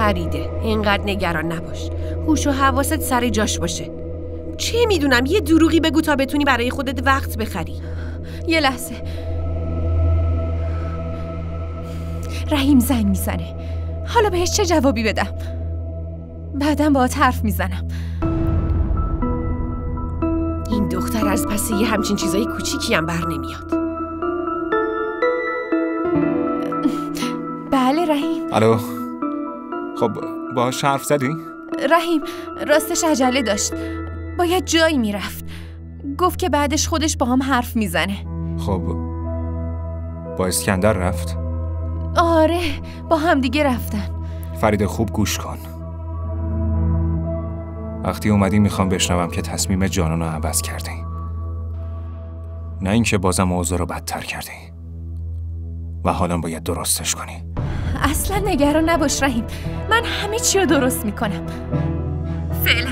فریده اینقدر نگران نباش. هوش و حواست سر جاش باشه. چه میدونم یه دروغی بگو تا بتونی برای خودت وقت بخری. یه لحظه. رحیم زنگ میزنه. حالا بهش چه جوابی بدم؟ بعدم باهات حرف میزنم. این دختر از پس یه همچین چیزای کوچیکی هم بر نمیاد. بله رحیم. الو. خب باهاش حرف زدی؟ رحیم راستش عجله داشت، باید جایی میرفت. گفت که بعدش خودش با هم حرف میزنه. خب با اسکندر رفت؟ آره با هم دیگه رفتن. فرید خوب گوش کن. وقتی اومدی میخوام بشنوم که تصمیم جانانو عوض کردی، نه اینکه بازم اوضاع رو بدتر کردی و حالا باید درستش کنی. اصلا نگران نباش رحیم، من همه چی رو درست میکنم. فعلا